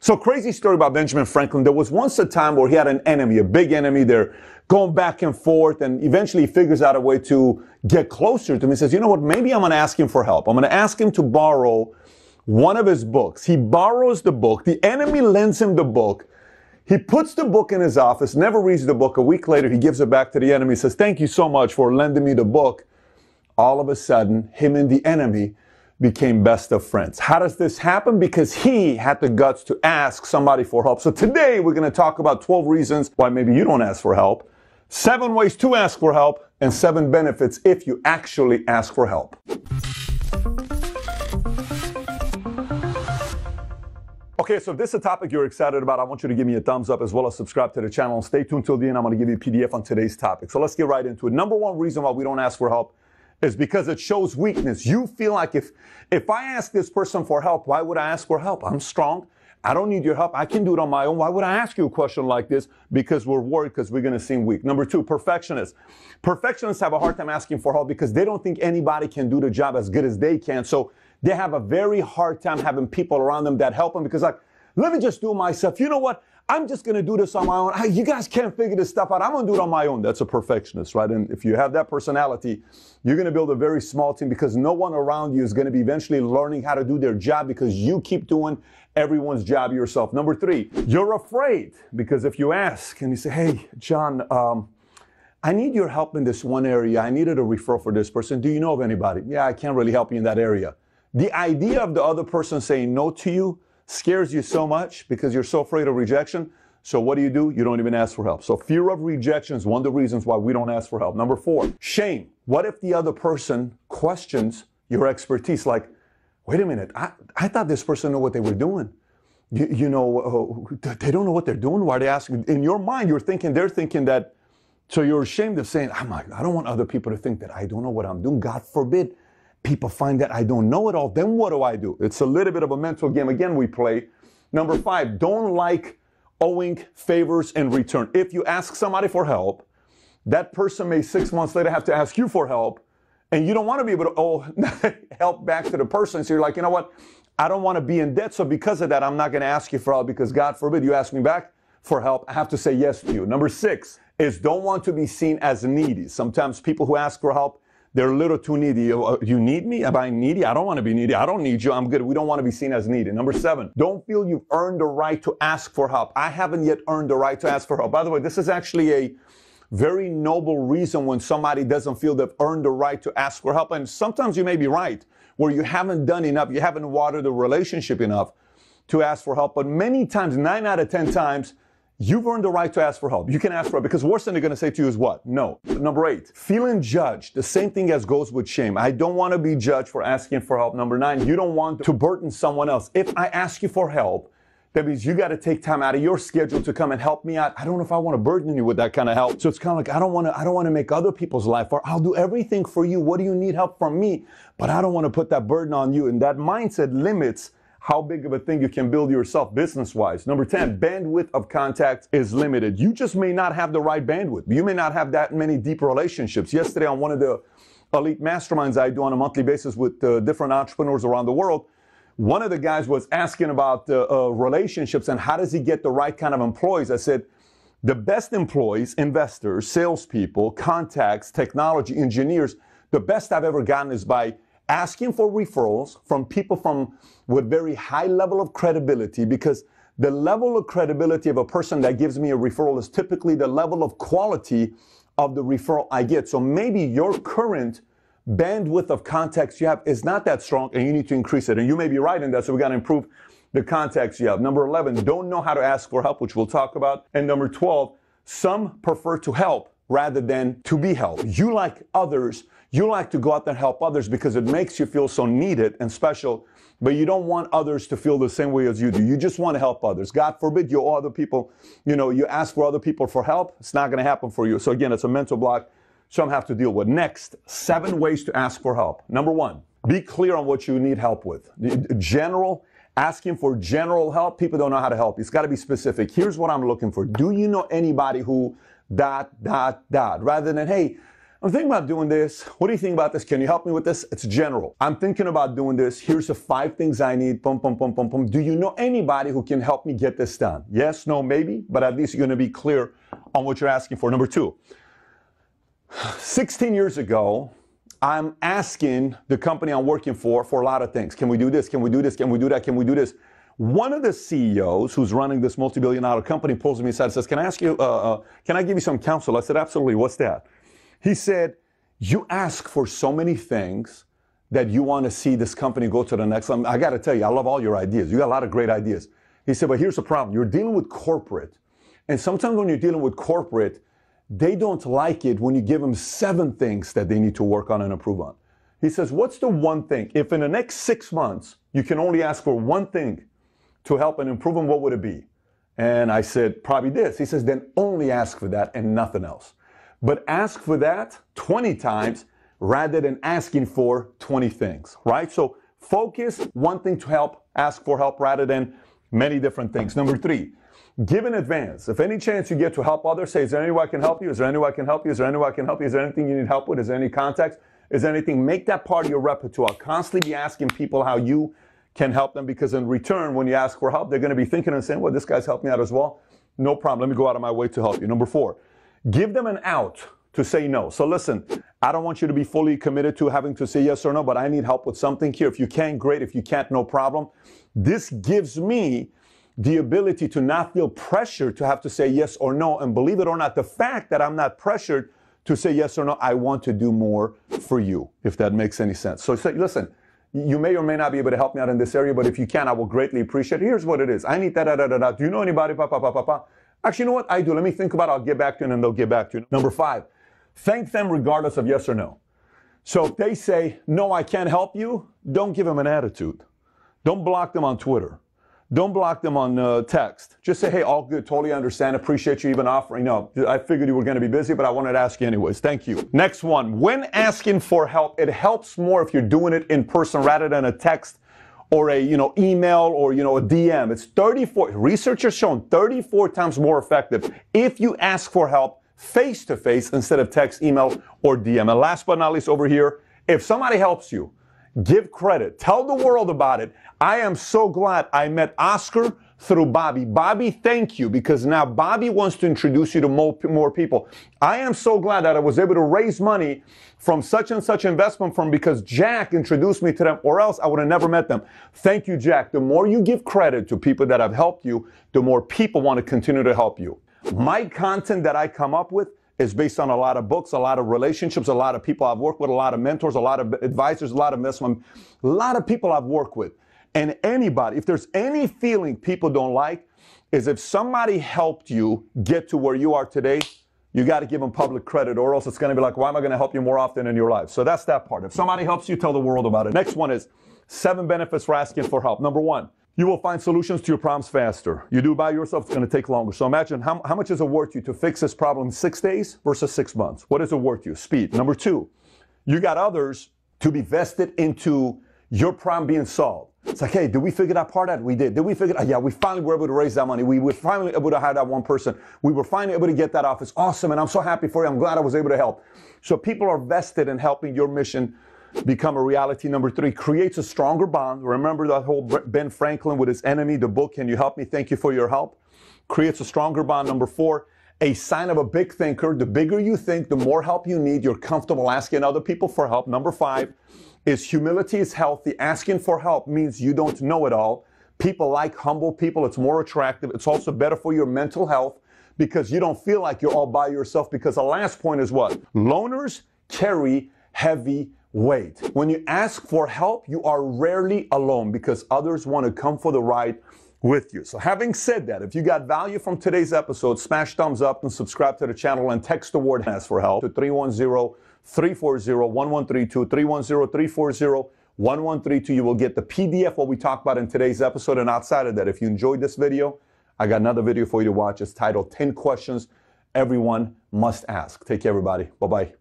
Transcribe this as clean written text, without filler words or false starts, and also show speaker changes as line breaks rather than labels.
So crazy story about Benjamin Franklin. There was once a time where he had an enemy, a big enemy. They're going back and forth, and eventually he figures out a way to get closer to him. He says, you know what, maybe I'm going to ask him for help. I'm going to ask him to borrow one of his books. He borrows the book. The enemy lends him the book. He puts the book in his office, never reads the book. A week later, he gives it back to the enemy. He says, thank you so much for lending me the book. All of a sudden, him and the enemy became best of friends. How does this happen? Because he had the guts to ask somebody for help. So today, we're going to talk about 12 reasons why maybe you don't ask for help, 7 ways to ask for help, and 7 benefits if you actually ask for help. Okay, so if this is a topic you're excited about, I want you to give me a thumbs up as well as subscribe to the channel. And stay tuned till the end. I'm going to give you a PDF on today's topic. So let's get right into it. Number one reason why we don't ask for help is because it shows weakness. You feel like if I ask this person for help, why would I ask for help? I'm strong. I don't need your help. I can do it on my own. Why would I ask you a question like this? Because we're worried because we're going to seem weak. Number 2, perfectionists. Perfectionists have a hard time asking for help because they don't think anybody can do the job as good as they can. So they have a very hard time having people around them that help them because like, let me just do it myself. You know what? I'm just going to do this on my own. You guys can't figure this stuff out. I'm going to do it on my own. That's a perfectionist, right? And if you have that personality, you're going to build a very small team because no one around you is going to be eventually learning how to do their job because you keep doing everyone's job yourself. Number 3, you're afraid because if you ask and you say, hey, John, I need your help in this one area. I needed a referral for this person. Do you know of anybody? Yeah, I can't really help you in that area. The idea of the other person saying no to you scares you so much because you're so afraid of rejection. So what do? You don't even ask for help. So fear of rejection is one of the reasons why we don't ask for help. Number 4, shame. What if the other person questions your expertise? Like, wait a minute, I thought this person knew what they were doing. They don't know what they're doing. Why are they asking? In your mind, they're thinking that, so you're ashamed of saying, I don't want other people to think that I don't know what I'm doing. God forbid people find that I don't know it all. Then what do? It's a little bit of a mental game again we play. Number 5, don't like owing favors in return. If you ask somebody for help, that person may 6 months later have to ask you for help, and you don't want to be able to owe help back to the person. So you're like, you know what? I don't want to be in debt. So because of that, I'm not going to ask you for help because God forbid you ask me back for help. I have to say yes to you. Number 6 is don't want to be seen as needy. Sometimes people who ask for help, they're a little too needy. You need me? Am I needy? I don't want to be needy. I don't need you. I'm good. We don't want to be seen as needy. Number 7, don't feel you've earned the right to ask for help. I haven't yet earned the right to ask for help. By the way, this is actually a very noble reason when somebody doesn't feel they've earned the right to ask for help. And sometimes you may be right, where you haven't done enough. You haven't watered the relationship enough to ask for help. But many times, 9 out of 10 times, you've earned the right to ask for help. You can ask for it because worst thing they're going to say to you is what? No. Number 8, feeling judged. The same thing as goes with shame. I don't want to be judged for asking for help. Number 9, you don't want to burden someone else. If I ask you for help, that means you got to take time out of your schedule to come and help me out. I don't know if I want to burden you with that kind of help. So it's kind of like, I don't want to make other people's life, or I'll do everything for you. What do you need help from me? But I don't want to put that burden on you. And that mindset limits how big of a thing you can build yourself business-wise. Number 10, bandwidth of contact is limited. You just may not have the right bandwidth. You may not have that many deep relationships. Yesterday on one of the elite masterminds I do on a monthly basis with different entrepreneurs around the world, one of the guys was asking about relationships and how does he get the right kind of employees. I said, the best employees, investors, salespeople, contacts, technology, engineers, the best I've ever gotten is by asking for referrals from people with very high level of credibility, because the level of credibility of a person that gives me a referral is typically the level of quality of the referral I get. So maybe your current bandwidth of contacts you have is not that strong and you need to increase it. And you may be right in that, so we got to improve the contacts you have. Number 11, don't know how to ask for help, which we'll talk about. And number 12, some prefer to help rather than to be helped. You like others. You like to go out there and help others because it makes you feel so needed and special, but you don't want others to feel the same way as you do. You just want to help others. God forbid you owe other people, you ask for other people for help. It's not going to happen for you. So again, it's a mental block some have to deal with. Next, 7 ways to ask for help. Number 1, be clear on what you need help with. Asking for general help, people don't know how to help. It's got to be specific. Here's what I'm looking for. Do you know anybody who ... Rather than, hey, I'm thinking about doing this. What do you think about this? Can you help me with this? It's general. I'm thinking about doing this. Here's the 5 things I need. Boom, boom, boom, boom, boom. Do you know anybody who can help me get this done? Yes, no, maybe, but at least you're going to be clear on what you're asking for. Number 2, 16 years ago, I'm asking the company I'm working for a lot of things. Can we do this? Can we do this? Can we do that? Can we do this? One of the CEOs who's running this multi-billion-dollar company pulls me aside and says, can I ask you, can I give you some counsel? I said, absolutely. What's that? He said, you ask for so many things that you want to see this company go to the next level. I got to tell you, I love all your ideas. You got a lot of great ideas. He said, but here's the problem. You're dealing with corporate. And sometimes when you're dealing with corporate, they don't like it when you give them 7 things that they need to work on and improve on. He says, what's the one thing? If in the next 6 months, you can only ask for one thing to help and improve them, what would it be? And I said, probably this. He says, then only ask for that and nothing else. But ask for that 20 times rather than asking for 20 things, right? So focus, one thing to help, ask for help rather than many different things. Number 3, give in advance. If any chance you get to help others, say, is there any way I can help you? Is there any way I can help you? Is there any way I can help you? Is there anything you need help with? Is there any context? Is there anything? Make that part of your repertoire. Constantly be asking people how you can help them, because in return, when you ask for help, they're going to be thinking and saying, well, this guy's helped me out as well. No problem. Let me go out of my way to help you. Number 4, give them an out to say no. So listen, I don't want you to be fully committed to having to say yes or no, but I need help with something here. If you can, great. If you can't, no problem. This gives me the ability to not feel pressured to have to say yes or no. And believe it or not, the fact that I'm not pressured to say yes or no, I want to do more for you, if that makes any sense. So say, listen, you may or may not be able to help me out in this area, but if you can, I will greatly appreciate it. Here's what it is. I need that. Do you know anybody? Actually, you know what? I do. Let me think about it. I'll get back to you, and then they'll get back to you. Number 5, thank them regardless of yes or no. So if they say, no, I can't help you, don't give them an attitude. Don't block them on Twitter. Don't block them on text. Just say, hey, all good, totally understand, appreciate you even offering. No, I figured you were going to be busy, but I wanted to ask you anyways. Thank you. Next one, when asking for help, it helps more if you're doing it in person rather than a text or a email or a DM. It's 34, research has shown 34 times more effective if you ask for help face-to-face instead of text, email, or DM. And last but not least over here, if somebody helps you, give credit. Tell the world about it. I am so glad I met Oscar through Bobby. Bobby, thank you, because now Bobby wants to introduce you to more people. I am so glad that I was able to raise money from such and such investment firm because Jack introduced me to them, or else I would have never met them. Thank you, Jack. The more you give credit to people that have helped you, the more people want to continue to help you. My content that I come up with is based on a lot of books, a lot of relationships, a lot of people I've worked with, a lot of mentors, a lot of advisors, a lot of investment, a lot of people I've worked with. And anybody, if there's any feeling people don't like, is if somebody helped you get to where you are today, you got to give them public credit, or else it's going to be like, why am I going to help you more often in your life? So that's that part. If somebody helps you, tell the world about it. Next one is 7 benefits for asking for help. Number 1, you will find solutions to your problems faster. You do it by yourself, it's going to take longer. So imagine how much is it worth you to fix this problem in 6 days versus 6 months? What is it worth you? Speed. Number 2, you got others to be vested into your problem being solved. It's like, hey, did we figure that part out? We did. Did we figure it out? Yeah, we finally were able to raise that money. We were finally able to hire that one person. We were finally able to get that office. Awesome, and I'm so happy for you. I'm glad I was able to help. So people are vested in helping your mission become a reality. Number 3, creates a stronger bond. Remember that whole Ben Franklin with his enemy, the book, Can You Help Me? Thank you for your help. Creates a stronger bond. Number 4, a sign of a big thinker. The bigger you think, the more help you need. You're comfortable asking other people for help. Number 5 is humility is healthy. Asking for help means you don't know it all. People like humble people. It's more attractive. It's also better for your mental health because you don't feel like you're all by yourself, because the last point is what? Loners carry heavy weight. When you ask for help, you are rarely alone because others want to come for the ride with you. So having said that, if you got value from today's episode, smash thumbs up and subscribe to the channel and text the word "ask for help" to 310-340-1132, 310-340-1132. You will get the PDF what we talked about in today's episode. And outside of that, if you enjoyed this video, I got another video for you to watch. It's titled 10 Questions Everyone Must Ask. Take care, everybody. Bye-bye.